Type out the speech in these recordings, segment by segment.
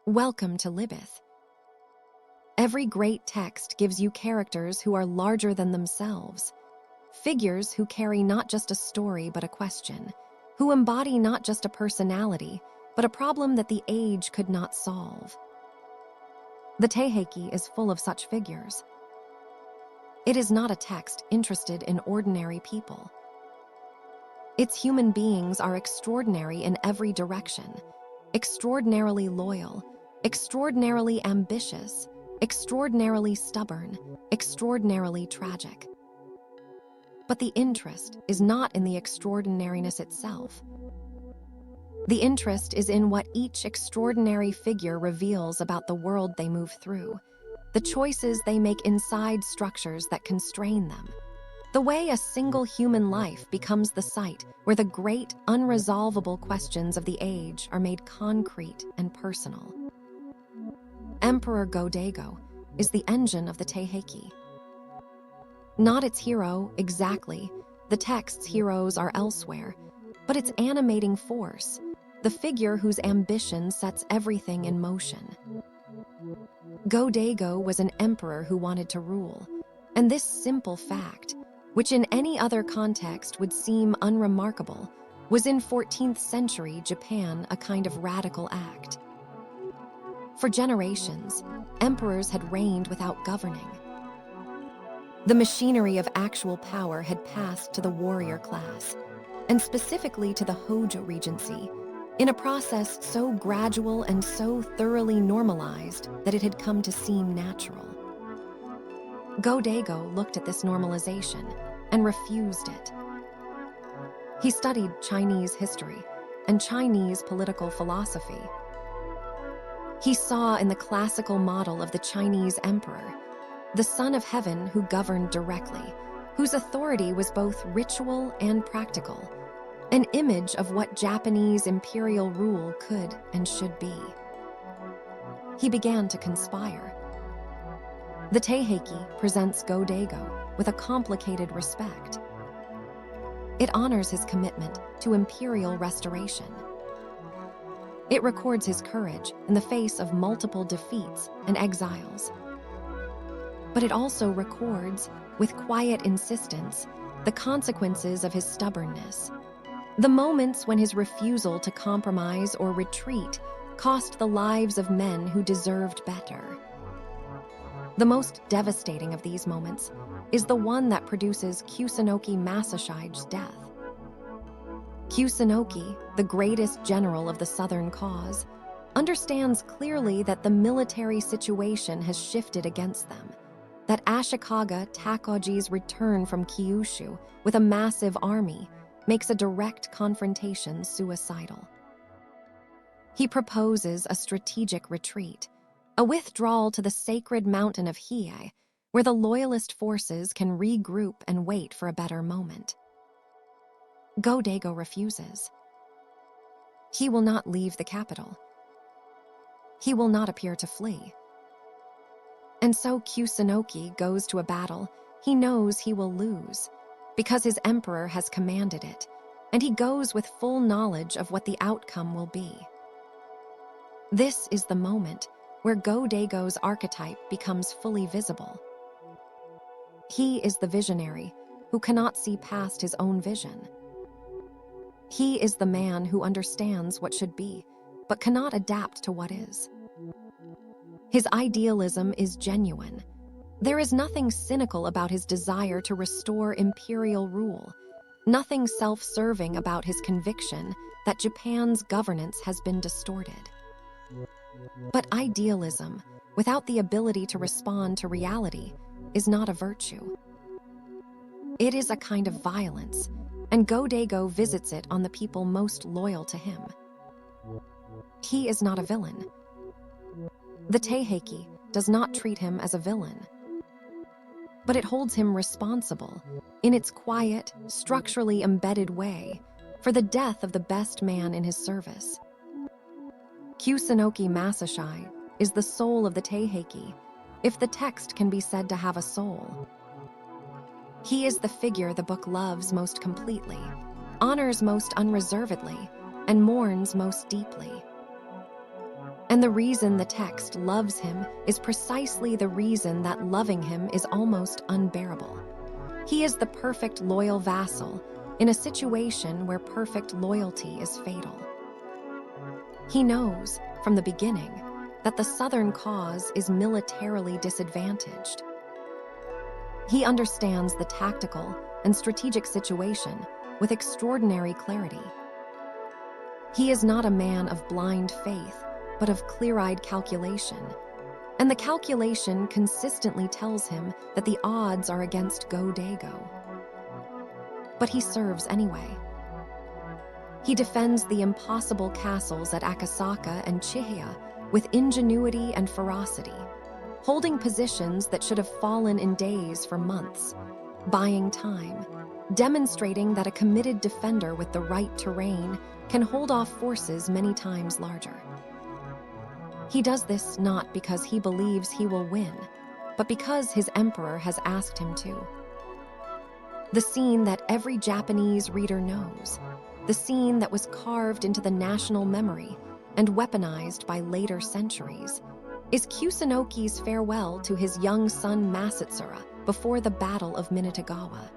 Welcome to Libeth. Every great text gives you characters who are larger than themselves, figures who carry not just a story but a question, who embody not just a personality but a problem that the age could not solve. The Taiheiki is full of such figures. It is not a text interested in ordinary people. Its human beings are extraordinary in every direction, extraordinarily loyal, extraordinarily ambitious, extraordinarily stubborn, extraordinarily tragic. But the interest is not in the extraordinariness itself. The interest is in what each extraordinary figure reveals about the world they move through, the choices they make inside structures that constrain them, the way a single human life becomes the site where the great, unresolvable questions of the age are made concrete and personal. Emperor Go-Daigo is the engine of the Taiheiki. Not its hero, exactly. The text's heroes are elsewhere, but its animating force, the figure whose ambition sets everything in motion. Go-Daigo was an emperor who wanted to rule, and this simple fact, which in any other context would seem unremarkable, was in 14th century Japan a kind of radical act. For generations, emperors had reigned without governing. The machinery of actual power had passed to the warrior class, and specifically to the Hojo regency, in a process so gradual and so thoroughly normalized that it had come to seem natural. Go-Daigo looked at this normalization and refused it. He studied Chinese history and Chinese political philosophy. He saw in the classical model of the Chinese emperor the son of heaven who governed directly, whose authority was both ritual and practical, an image of what Japanese imperial rule could and should be. He began to conspire. The Taiheiki presents Go-Daigo with a complicated respect. It honors his commitment to imperial restoration. It records his courage in the face of multiple defeats and exiles. But it also records, with quiet insistence, the consequences of his stubbornness, the moments when his refusal to compromise or retreat cost the lives of men who deserved better. The most devastating of these moments is the one that produces Kusunoki Masashige's death. Kusunoki, the greatest general of the Southern cause, understands clearly that the military situation has shifted against them, that Ashikaga Takauji's return from Kyushu with a massive army makes a direct confrontation suicidal. He proposes a strategic retreat, a withdrawal to the sacred mountain of Hiei, where the Loyalist forces can regroup and wait for a better moment. Go-Daigo refuses. He will not leave the capital. He will not appear to flee. And so Kusunoki goes to a battle he knows he will lose, because his emperor has commanded it, and he goes with full knowledge of what the outcome will be. This is the moment where Go-Daigo's archetype becomes fully visible. He is the visionary who cannot see past his own vision. He is the man who understands what should be, but cannot adapt to what is. His idealism is genuine. There is nothing cynical about his desire to restore imperial rule, nothing self-serving about his conviction that Japan's governance has been distorted. But idealism, without the ability to respond to reality, is not a virtue. It is a kind of violence, and Go-Daigo visits it on the people most loyal to him. He is not a villain. The Taiheiki does not treat him as a villain, but it holds him responsible, in its quiet, structurally embedded way, for the death of the best man in his service. Kusunoki Masashige is the soul of the Taiheiki, if the text can be said to have a soul. He is the figure the book loves most completely, honors most unreservedly, and mourns most deeply. And the reason the text loves him is precisely the reason that loving him is almost unbearable. He is the perfect loyal vassal in a situation where perfect loyalty is fatal. He knows, from the beginning, that the Southern cause is militarily disadvantaged. He understands the tactical and strategic situation with extraordinary clarity. He is not a man of blind faith, but of clear-eyed calculation, and the calculation consistently tells him that the odds are against Go-Daigo. But he serves anyway. He defends the impossible castles at Akasaka and Chihaya with ingenuity and ferocity, holding positions that should have fallen in days for months, buying time, demonstrating that a committed defender with the right terrain can hold off forces many times larger. He does this not because he believes he will win, but because his emperor has asked him to. The scene that every Japanese reader knows, the scene that was carved into the national memory and weaponized by later centuries, is Kusunoki's farewell to his young son Masashige before the Battle of Minetagawa.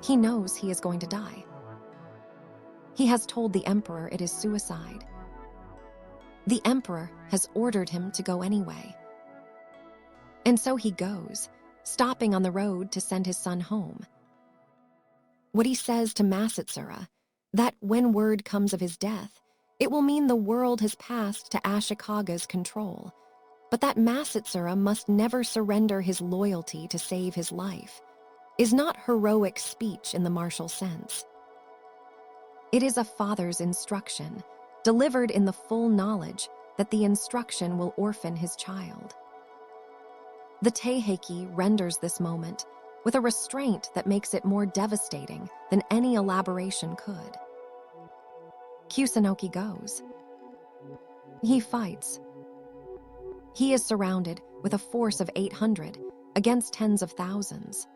He knows he is going to die. He has told the emperor it is suicide. The emperor has ordered him to go anyway. And so he goes, stopping on the road to send his son home. What he says to Masashige, that when word comes of his death, it will mean the world has passed to Ashikaga's control, but that Masashige must never surrender his loyalty to save his life, is not heroic speech in the martial sense. It is a father's instruction, delivered in the full knowledge that the instruction will orphan his child. The Taiheiki renders this moment with a restraint that makes it more devastating than any elaboration could. Kusunoki goes. He fights. He is surrounded with a force of 800 against tens of thousands.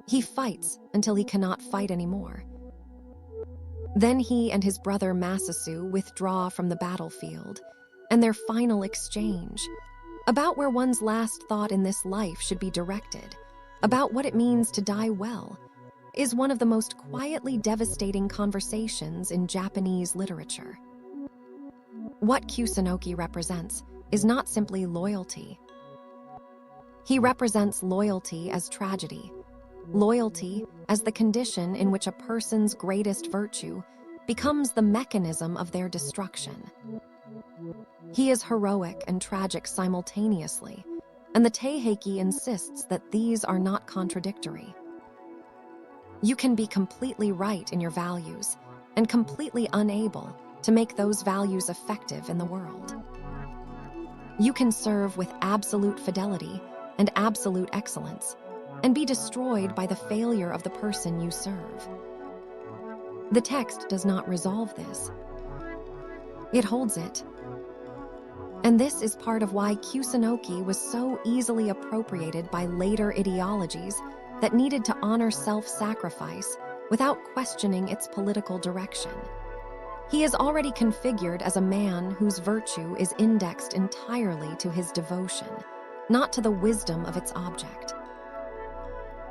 He fights until he cannot fight anymore. Then he and his brother Masasu withdraw from the battlefield, and their final exchange, about where one's last thought in this life should be directed, about what it means to die well, is one of the most quietly devastating conversations in Japanese literature. What Kusunoki represents is not simply loyalty. He represents loyalty as tragedy, loyalty as the condition in which a person's greatest virtue becomes the mechanism of their destruction. He is heroic and tragic simultaneously, and the Taiheiki insists that these are not contradictory. You can be completely right in your values and completely unable to make those values effective in the world. You can serve with absolute fidelity and absolute excellence and be destroyed by the failure of the person you serve. The text does not resolve this. It holds it. And this is part of why Kusunoki was so easily appropriated by later ideologies that needed to honor self-sacrifice without questioning its political direction. He is already configured as a man whose virtue is indexed entirely to his devotion, not to the wisdom of its object.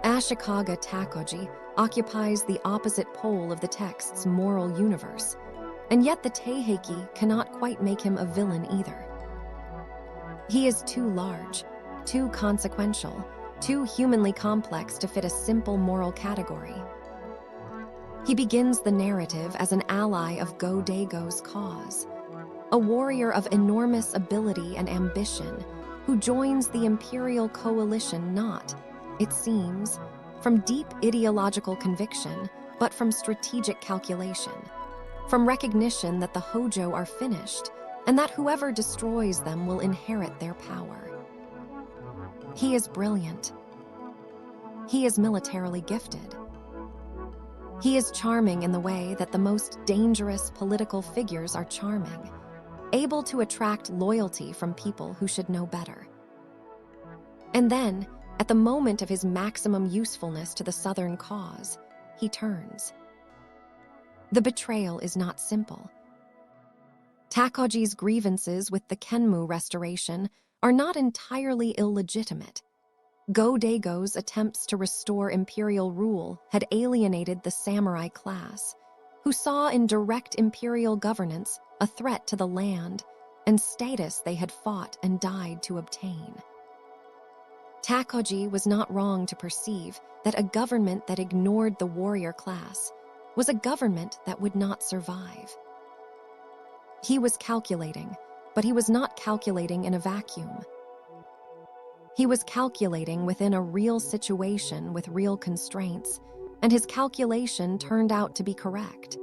Ashikaga Takauji occupies the opposite pole of the text's moral universe, and yet the Taiheiki cannot quite make him a villain either. He is too large, too consequential, too humanly complex to fit a simple moral category. He begins the narrative as an ally of Go-Daigo's cause, a warrior of enormous ability and ambition who joins the imperial coalition not, it seems, from deep ideological conviction, but from strategic calculation, from recognition that the Hojo are finished and that whoever destroys them will inherit their power. He is brilliant. He is militarily gifted. He is charming in the way that the most dangerous political figures are charming, able to attract loyalty from people who should know better. And then, at the moment of his maximum usefulness to the Southern cause, he turns. The betrayal is not simple. Takauji's grievances with the Kenmu restoration are not entirely illegitimate. Go-Daigo's attempts to restore imperial rule had alienated the samurai class, who saw in direct imperial governance a threat to the land and status they had fought and died to obtain. Takauji was not wrong to perceive that a government that ignored the warrior class was a government that would not survive. He was calculating, but he was not calculating in a vacuum. He was calculating within a real situation with real constraints, and his calculation turned out to be correct.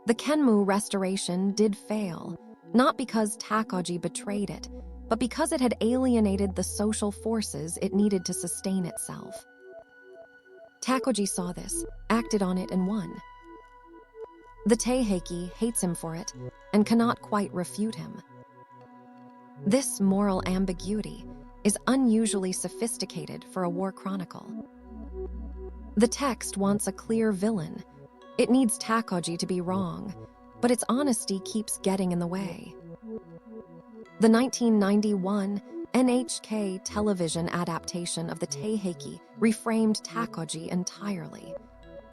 The Kenmu restoration did fail, not because Takauji betrayed it, but because it had alienated the social forces it needed to sustain itself. Takauji saw this, acted on it, and won. The Taiheiki hates him for it and cannot quite refute him. This moral ambiguity is unusually sophisticated for a war chronicle. The text wants a clear villain. It needs Takauji to be wrong, but its honesty keeps getting in the way. The 1991 NHK television adaptation of the Taiheiki reframed Takauji entirely,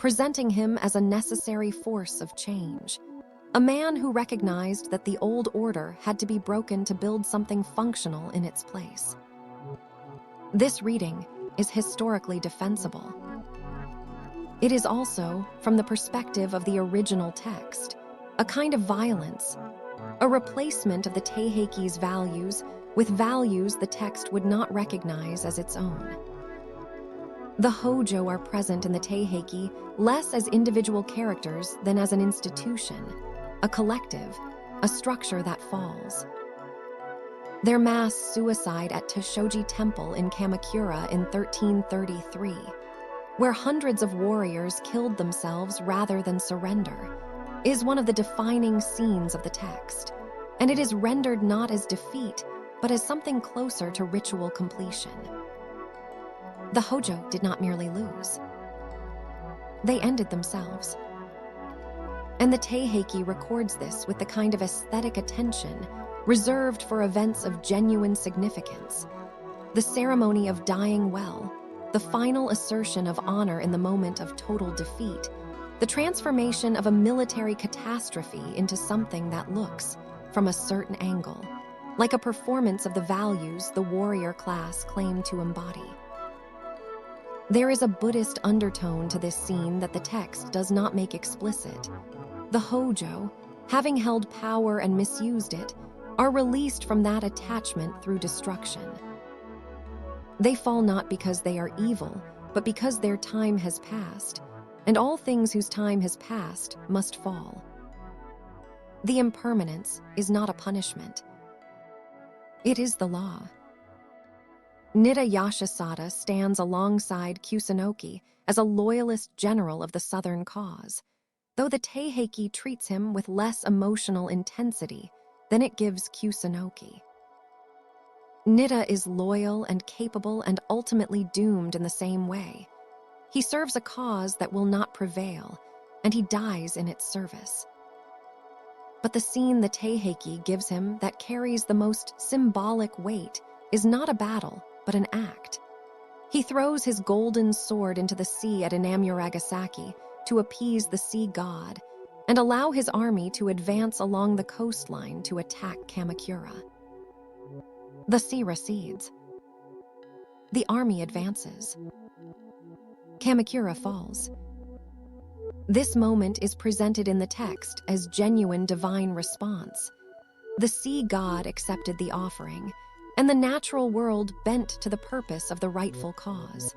presenting him as a necessary force of change, a man who recognized that the old order had to be broken to build something functional in its place. This reading is historically defensible. It is also, from the perspective of the original text, a kind of violence, a replacement of the Taiheiki's values with values the text would not recognize as its own. The Hojo are present in the Taiheiki less as individual characters than as an institution, a collective, a structure that falls. Their mass suicide at Toshoji Temple in Kamakura in 1333, where hundreds of warriors killed themselves rather than surrender, is one of the defining scenes of the text, and it is rendered not as defeat, but as something closer to ritual completion. The Hojo did not merely lose. They ended themselves. And the Taiheiki records this with the kind of aesthetic attention reserved for events of genuine significance. The ceremony of dying well, the final assertion of honor in the moment of total defeat, the transformation of a military catastrophe into something that looks, from a certain angle, like a performance of the values the warrior class claimed to embody. There is a Buddhist undertone to this scene that the text does not make explicit. The Hojo, having held power and misused it, are released from that attachment through destruction. They fall not because they are evil, but because their time has passed, and all things whose time has passed must fall. The impermanence is not a punishment. It is the law. Nitta Yoshisada stands alongside Kusunoki as a loyalist general of the Southern cause, though the Taiheiki treats him with less emotional intensity than it gives Kusunoki. Nitta is loyal and capable and ultimately doomed in the same way. He serves a cause that will not prevail, and he dies in its service. But the scene the Taiheiki gives him that carries the most symbolic weight is not a battle, but an act. He throws his golden sword into the sea at Inamuragasaki to appease the sea god and allow his army to advance along the coastline to attack Kamakura. The sea recedes. The army advances. Kamakura falls. This moment is presented in the text as genuine divine response. The sea god accepted the offering, and the natural world bent to the purpose of the rightful cause.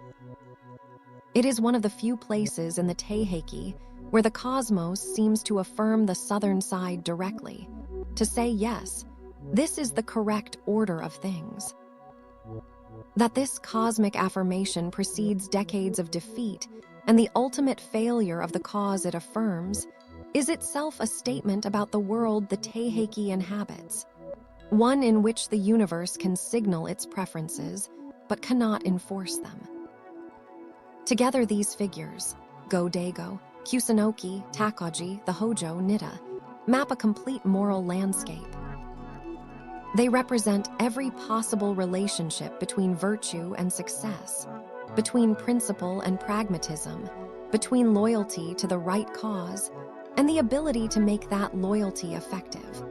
It is one of the few places in the Taiheiki where the cosmos seems to affirm the southern side directly, to say yes, this is the correct order of things. That this cosmic affirmation precedes decades of defeat and the ultimate failure of the cause it affirms is itself a statement about the world the Taiheiki inhabits, one in which the universe can signal its preferences but cannot enforce them. Together these figures, Go-Daigo, Kusunoki, Takauji, the Hojo, Nitta, map a complete moral landscape. They represent every possible relationship between virtue and success, between principle and pragmatism, between loyalty to the right cause, and the ability to make that loyalty effective.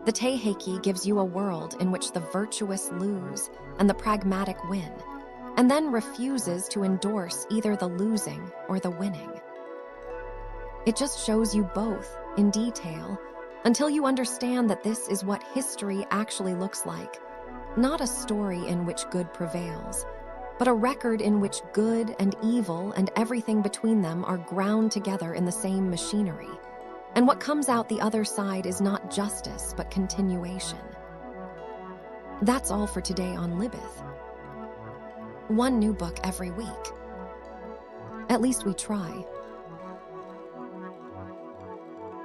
The Taiheiki gives you a world in which the virtuous lose and the pragmatic win, and then refuses to endorse either the losing or the winning. It just shows you both in detail until you understand that this is what history actually looks like, not a story in which good prevails, but a record in which good and evil and everything between them are ground together in the same machinery. And what comes out the other side is not justice, but continuation. That's all for today on Libeth. One new book every week. At least we try.